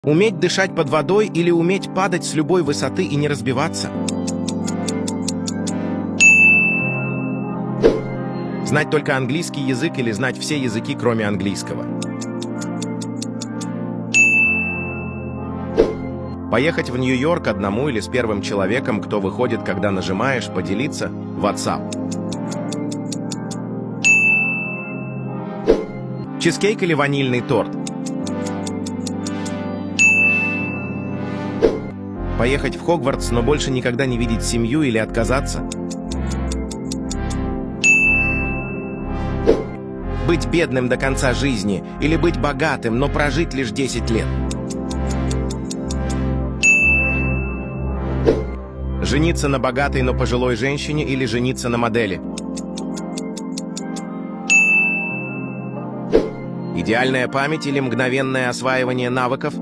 Уметь дышать под водой или уметь падать с любой высоты и не разбиваться? Знать только английский язык или знать все языки, кроме английского? Поехать в Нью-Йорк одному или с первым человеком, кто выходит, когда нажимаешь «Поделиться» в WhatsApp? Чизкейк или ванильный торт? Поехать в Хогвартс, но больше никогда не видеть семью или отказаться? Быть бедным до конца жизни или быть богатым, но прожить лишь 10 лет? Жениться на богатой, но пожилой женщине или жениться на модели? Идеальная память или мгновенное осваивание навыков?